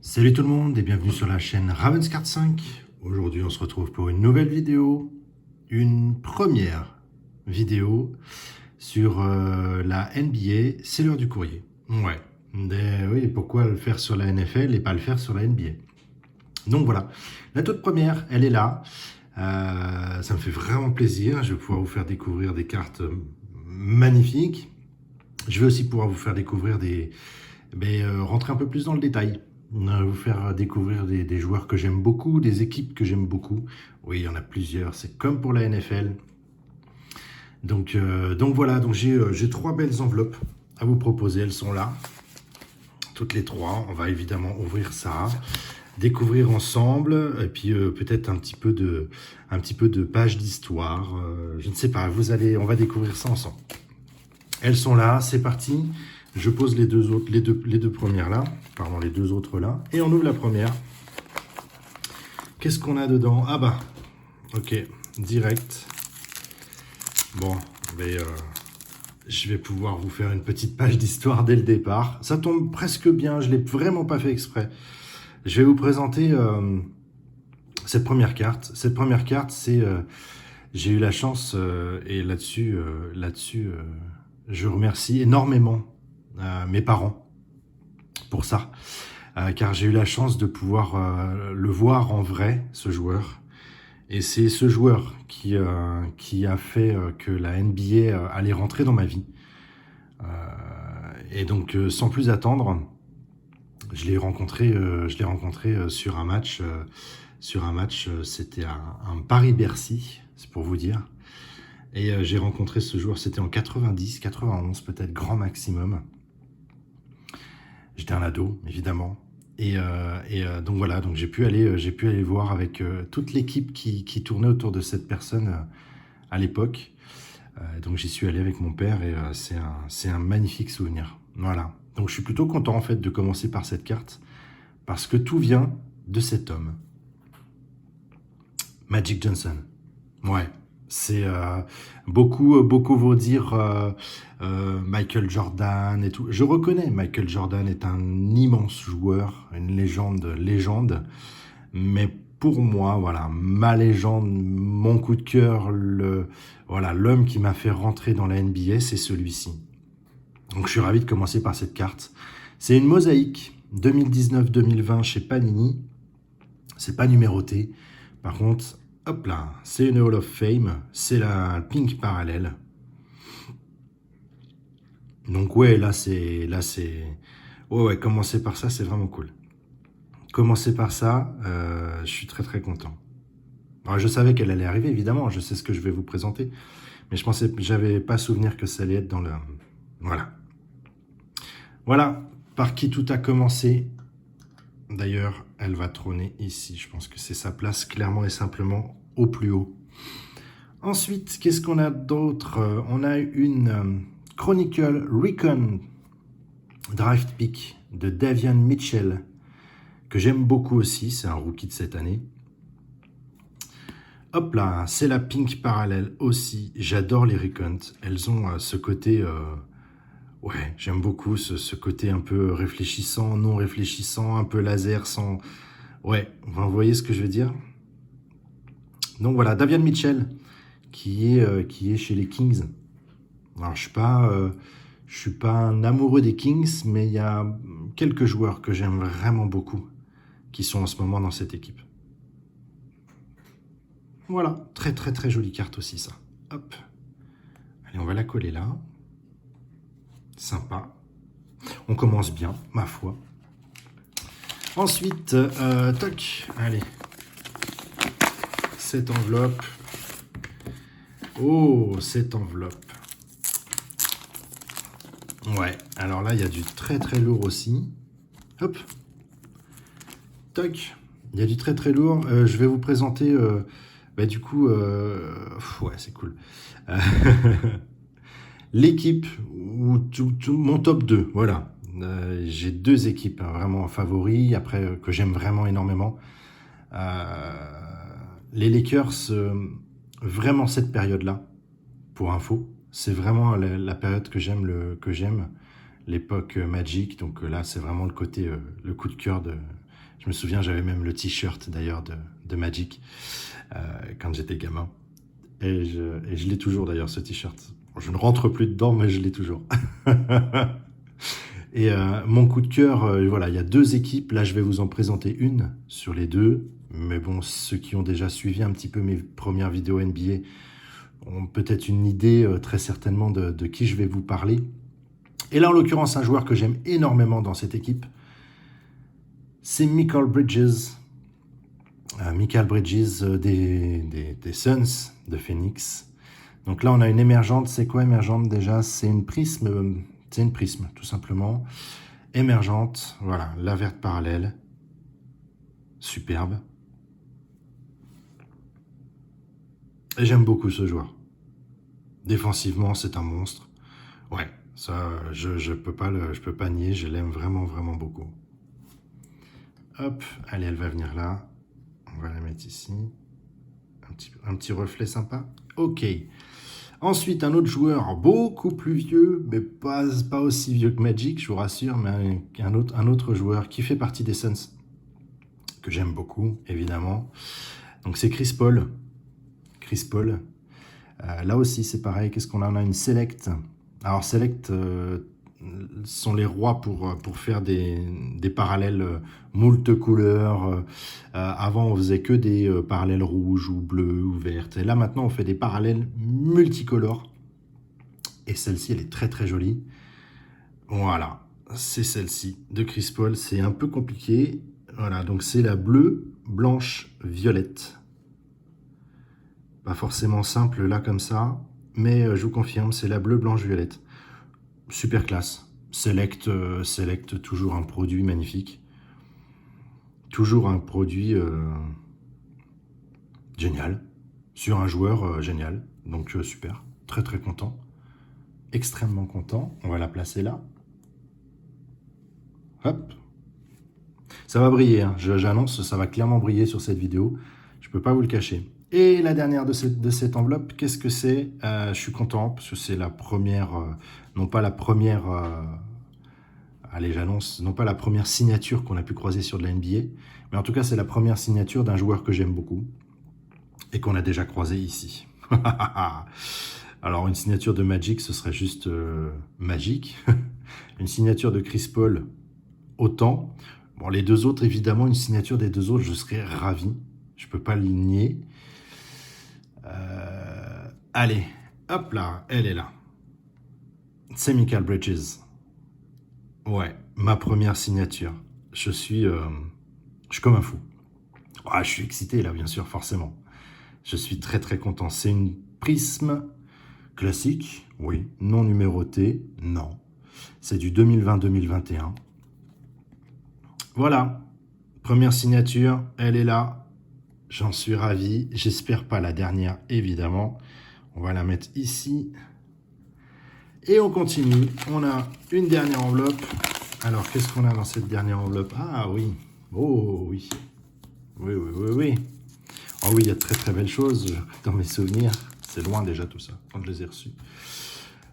Salut tout le monde et bienvenue sur la chaîne Ravenscard 5. Aujourd'hui on se retrouve pour une nouvelle vidéo, une première vidéo sur la NBA, c'est l'heure du courrier. Ouais, oui, pourquoi le faire sur la NFL et pas le faire sur la NBA? Donc voilà, la toute première, elle est là. Ça me fait vraiment plaisir, je vais pouvoir vous faire découvrir des cartes magnifiques. Je vais aussi pouvoir vous faire découvrir rentrer un peu plus dans le détail. Vous faire découvrir des joueurs que j'aime beaucoup, des équipes que j'aime beaucoup. Oui, il y en a plusieurs, c'est comme pour la NFL. Donc voilà, donc j'ai trois belles enveloppes à vous proposer, elles sont là. Toutes les trois, on va évidemment ouvrir ça, découvrir ensemble, et puis peut-être un petit peu de page d'histoire. Je ne sais pas, on va découvrir ça ensemble. Elles sont là, c'est parti. Je pose les deux premières là, pardon, les deux autres là, et on ouvre la première. Qu'est-ce qu'on a dedans? Ah bah, ok, direct. Bon, je vais pouvoir vous faire une petite page d'histoire dès le départ. Ça tombe presque bien, je ne l'ai vraiment pas fait exprès. Je vais vous présenter cette première carte. Cette première carte, c'est... j'ai eu la chance, et là-dessus, je remercie énormément mes parents pour ça, car j'ai eu la chance de pouvoir le voir en vrai, ce joueur. Et c'est ce joueur qui a fait que la NBA allait rentrer dans ma vie. Et donc, sans plus attendre, je l'ai rencontré sur un match. C'était un Paris-Bercy, c'est pour vous dire. Et j'ai rencontré ce joueur, c'était en 90, 91 peut-être, grand maximum. J'étais un ado, évidemment. Donc voilà, donc j'ai pu aller voir avec toute l'équipe qui tournait autour de cette personne à l'époque. Donc j'y suis allé avec mon père et c'est un magnifique souvenir. Voilà. Donc je suis plutôt content en fait de commencer par cette carte parce que tout vient de cet homme. Magic Johnson. Ouais. C'est beaucoup vont dire Michael Jordan et tout. Je reconnais, Michael Jordan est un immense joueur, une légende. Mais pour moi, voilà, ma légende, mon coup de cœur, l'homme qui m'a fait rentrer dans la NBA, c'est celui-ci. Donc je suis ravi de commencer par cette carte. C'est une mosaïque 2019-2020 chez Panini. C'est pas numéroté. Par contre, hop là, c'est une Hall of Fame, c'est la Pink Parallel. Donc ouais, ouais, commencer par ça, c'est vraiment cool. Commencer par ça, je suis très content. Alors, je savais qu'elle allait arriver, évidemment, je sais ce que je vais vous présenter, mais j'avais pas souvenir que ça allait être dans le... Voilà. Voilà par qui tout a commencé. D'ailleurs, elle va trôner ici. Je pense que c'est sa place, clairement et simplement, au plus haut. Ensuite, qu'est-ce qu'on a d'autre? On a une Chronicle Recon Draft Pick de Davion Mitchell, que j'aime beaucoup aussi. C'est un rookie de cette année. Hop là, c'est la Pink Parallel aussi. J'adore les Recons. Elles ont ce côté... ouais, j'aime beaucoup ce côté un peu réfléchissant, non réfléchissant, un peu laser sans... Ouais, vous voyez ce que je veux dire? Donc voilà, Davion Mitchell, qui est chez les Kings. Alors, je suis pas un amoureux des Kings, mais il y a quelques joueurs que j'aime vraiment beaucoup qui sont en ce moment dans cette équipe. Voilà, très jolie carte aussi ça. Hop. Allez, on va la coller là. Sympa. On commence bien, ma foi. Ensuite, toc, allez. Cette enveloppe. Oh, cette enveloppe. Ouais, alors là, il y a du très lourd aussi. Hop. Toc. Il y a du très lourd. Je vais vous présenter... du coup... ouais, c'est cool. L'équipe, ou mon top 2, voilà. J'ai deux équipes vraiment favoris, après que j'aime vraiment énormément. Les Lakers, vraiment cette période-là, pour info, c'est vraiment la période que j'aime, l'époque Magic. Donc là, c'est vraiment le côté, le coup de cœur Je me souviens, j'avais même le t-shirt d'ailleurs de Magic quand j'étais gamin. Et je l'ai toujours d'ailleurs, ce t-shirt. Je ne rentre plus dedans, mais je l'ai toujours. Et mon coup de cœur, voilà, il y a 2 équipes. Là, je vais vous en présenter une sur les 2. Mais bon, ceux qui ont déjà suivi un petit peu mes premières vidéos NBA ont peut-être une idée très certainement de qui je vais vous parler. Et là, en l'occurrence, un joueur que j'aime énormément dans cette équipe, c'est Mikal Bridges. Mikal Bridges des Suns de Phoenix. Donc là, on a une émergente. C'est quoi émergente déjà? C'est une prisme, tout simplement. Émergente, voilà, la verte parallèle. Superbe. Et j'aime beaucoup ce joueur. Défensivement, c'est un monstre. Ouais, ça, je peux pas nier, je l'aime vraiment, vraiment beaucoup. Hop, allez, elle va venir là. On va la mettre ici. Un petit reflet sympa. Ok. Ensuite, un autre joueur beaucoup plus vieux, mais pas aussi vieux que Magic, je vous rassure, mais un autre joueur qui fait partie des Suns, que j'aime beaucoup, évidemment. Donc c'est Chris Paul. Chris Paul. Là aussi, c'est pareil. Qu'est-ce qu'on a? On a une Select. Alors, Select sont les rois pour faire des parallèles moult couleurs. Avant, on faisait que des parallèles rouges ou bleus ou vertes. Et là, maintenant, on fait des parallèles multicolores. Et celle-ci, elle est très, très jolie. Voilà, c'est celle-ci de Chris Paul. C'est un peu compliqué. Voilà, donc c'est la bleue, blanche, violette. Pas forcément simple là comme ça, mais je vous confirme, c'est la bleue, blanche, violette. Super classe. Select, toujours un produit magnifique. Toujours un produit génial. Sur un joueur génial. Donc super. Très très content. Extrêmement content. On va la placer là. Hop. Ça va briller, hein. J'annonce, ça va clairement briller sur cette vidéo. Je ne peux pas vous le cacher. Et la dernière de cette enveloppe, qu'est-ce que c'est? Je suis content parce que c'est la première, non pas la première, allez j'annonce, non pas la première signature qu'on a pu croiser sur de la NBA, mais en tout cas c'est la première signature d'un joueur que j'aime beaucoup et qu'on a déjà croisé ici. Alors une signature de Magic, ce serait juste magique. Une signature de Chris Paul, autant. Bon, les 2 autres, évidemment, une signature des 2 autres, je serais ravi. Je peux pas le nier. Allez, hop là, elle est là. C'est Mikal Bridges. Ouais, ma première signature. Je suis comme un fou. Ah, je suis excité là, bien sûr, forcément. Je suis très très content. C'est une prisme classique, oui. Non numérotée, non. C'est du 2020-2021. Voilà, première signature, elle est là. J'en suis ravi. J'espère pas la dernière, évidemment. On va la mettre ici. Et on continue. On a une dernière enveloppe. Alors, qu'est-ce qu'on a dans cette dernière enveloppe? Ah oui. Oh oui. Oui, oui, oui, oui. Oh oui, il y a de très très belles choses dans mes souvenirs. C'est loin déjà tout ça, quand je les ai reçus.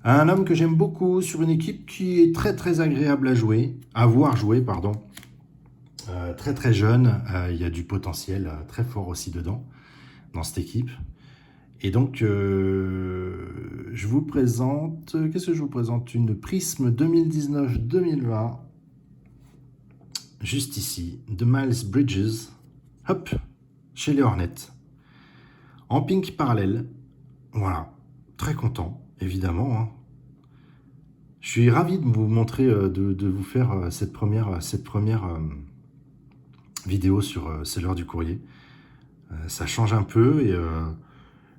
Un homme que j'aime beaucoup sur une équipe qui est très très agréable à jouer. À voir jouer, pardon. Très très jeune, il y a du potentiel très fort aussi dedans, dans cette équipe. Et donc, je vous présente, qu'est-ce que je vous présente? Une prisme 2019-2020, juste ici, de Miles Bridges, hop, chez les Hornets. En pink parallèle, voilà, très content, évidemment. Hein. Je suis ravi de vous montrer, de vous faire cette première vidéo sur C'est l'heure du courrier. Ça change un peu et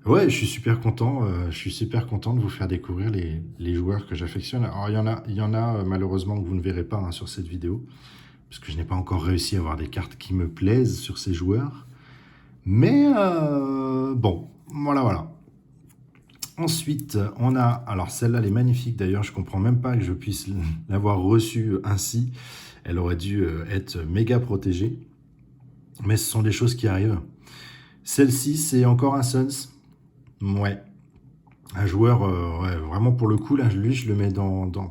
ouais, je suis super content. Je suis super content de vous faire découvrir les joueurs que j'affectionne. Alors il y en a malheureusement que vous ne verrez pas hein, sur cette vidéo parce que je n'ai pas encore réussi à avoir des cartes qui me plaisent sur ces joueurs. Mais bon, voilà. Ensuite, on a, alors celle-là, elle est magnifique d'ailleurs. Je comprends même pas que je puisse l'avoir reçue ainsi. Elle aurait dû être méga protégée. Mais ce sont des choses qui arrivent. Celle-ci, c'est encore un Suns. Ouais. Un joueur, ouais, vraiment pour le coup, là, lui, je le mets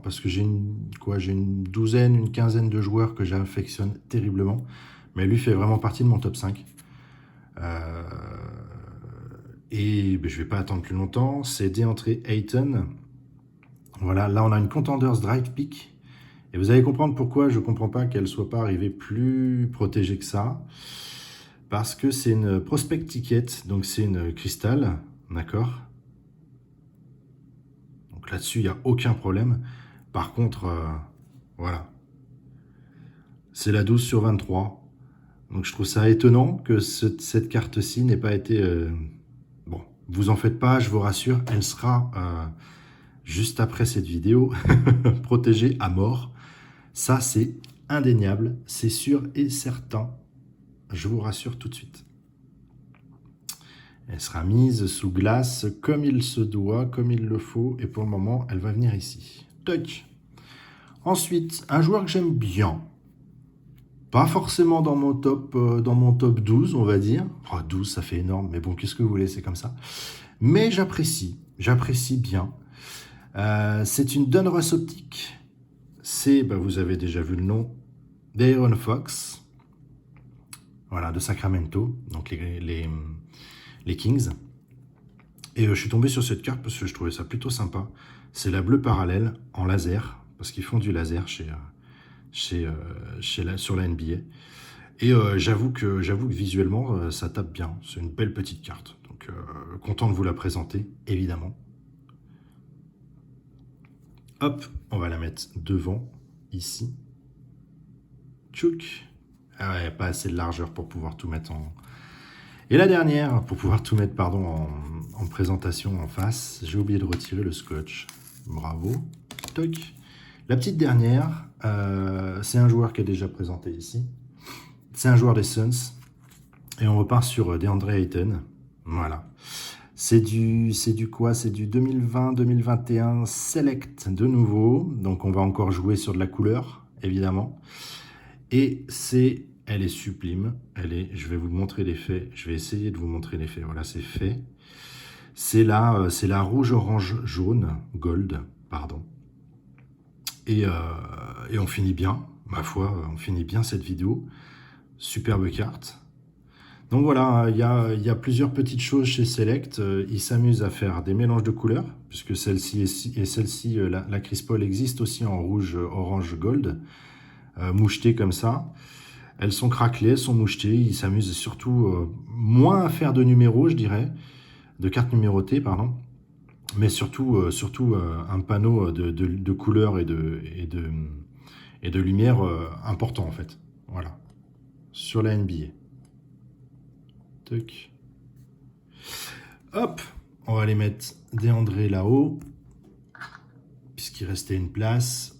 parce que j'ai une douzaine, une quinzaine de joueurs que j'affectionne terriblement. mais lui fait vraiment partie de mon top 5. Et ben, je ne vais pas attendre plus longtemps. C'est DeAndre Ayton. Voilà, là on a une Contenders Drive Pick. Et vous allez comprendre pourquoi je ne comprends pas qu'elle ne soit pas arrivée plus protégée que ça. Parce que c'est une prospect ticket, donc c'est une cristal, d'accord? Donc là-dessus, il n'y a aucun problème. Par contre, voilà, c'est la 12 sur 23. Donc je trouve ça étonnant que cette carte-ci n'ait pas été... Bon, vous en faites pas, je vous rassure, elle sera juste après cette vidéo protégée à mort. Ça, c'est indéniable, c'est sûr et certain. Je vous rassure tout de suite. Elle sera mise sous glace comme il se doit, comme il le faut. Et pour le moment, elle va venir ici. Toc. Ensuite, un joueur que j'aime bien. Pas forcément dans mon top 12, on va dire. Oh, 12, ça fait énorme. Mais bon, qu'est-ce que vous voulez, c'est comme ça. Mais j'apprécie bien. C'est une Donruss optique. C'est, vous avez déjà vu le nom, De'Aaron Fox. Voilà, de Sacramento. Donc les Kings. Et je suis tombé sur cette carte parce que je trouvais ça plutôt sympa. C'est la bleue parallèle en laser, parce qu'ils font du laser sur la NBA. Et j'avoue que visuellement, ça tape bien. C'est une belle petite carte. Donc, content de vous la présenter, évidemment. Hop, on va la mettre devant, ici. Tchouk. Ah ouais, pas assez de largeur pour pouvoir tout mettre en... Et la dernière, pour pouvoir tout mettre en présentation en face, j'ai oublié de retirer le scotch. Bravo. Toc. La petite dernière, c'est un joueur qui est déjà présenté ici. C'est un joueur des Suns. Et on repart sur DeAndre Ayton. Voilà. C'est du quoi? C'est du 2020-2021 Select de nouveau. Donc on va encore jouer sur de la couleur, évidemment. Et elle est sublime. Je vais vous montrer les faits. Je vais essayer de vous montrer les faits. Voilà, c'est fait. C'est la rouge, orange, jaune, gold, pardon. Et on finit bien, ma foi, on finit bien cette vidéo. Superbe carte. Donc voilà, il y a plusieurs petites choses chez Select. Ils s'amusent à faire des mélanges de couleurs, puisque celle-ci et celle-ci, la Chris Paul existe aussi en rouge, orange, gold, mouchetées comme ça. Elles sont craquelées, elles sont mouchetées. Ils s'amusent surtout moins à faire de numéros, je dirais, de cartes numérotées, pardon. Mais surtout un panneau de couleurs et de lumière important, en fait. Voilà. Sur la NBA. Toc. Hop, on va les mettre DeAndre là-haut, puisqu'il restait une place.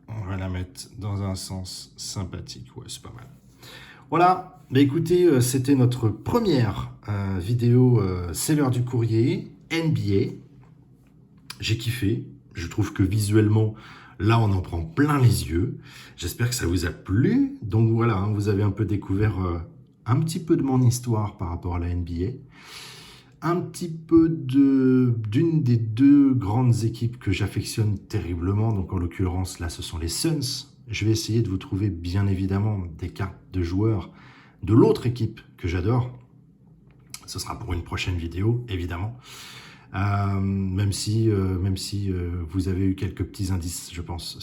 On va la mettre dans un sens sympathique. Ouais, c'est pas mal. Voilà, bah écoutez, c'était notre première vidéo C'est l'heure du courrier, NBA. J'ai kiffé. Je trouve que visuellement, là, on en prend plein les yeux. J'espère que ça vous a plu. Donc voilà, hein, vous avez un peu découvert un petit peu de mon histoire par rapport à la NBA. Un petit peu d'une des deux grandes équipes que j'affectionne terriblement. Donc en l'occurrence, là, ce sont les Suns. Je vais essayer de vous trouver, bien évidemment, des cartes de joueurs de l'autre équipe que j'adore. Ce sera pour une prochaine vidéo, évidemment. Même si vous avez eu quelques petits indices, je pense,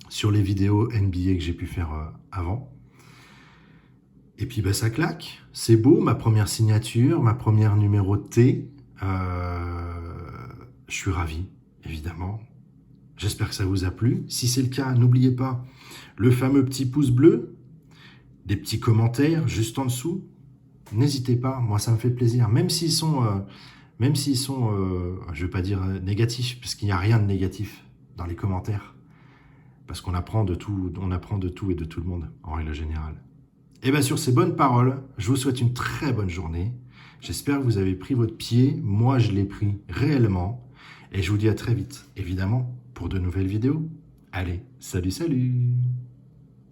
sur les vidéos NBA que j'ai pu faire avant. Et puis ça claque, c'est beau, ma première signature, ma première numérotée. Je suis ravi, évidemment. J'espère que ça vous a plu. Si c'est le cas, n'oubliez pas le fameux petit pouce bleu, des petits commentaires juste en dessous. N'hésitez pas, moi ça me fait plaisir, même s'ils sont, je ne vais pas dire négatifs, parce qu'il n'y a rien de négatif dans les commentaires, parce qu'on apprend de tout, et de tout le monde, en règle générale. Et bien sur ces bonnes paroles, je vous souhaite une très bonne journée. J'espère que vous avez pris votre pied, moi je l'ai pris réellement, et je vous dis à très vite, évidemment, pour de nouvelles vidéos. Allez, salut, salut!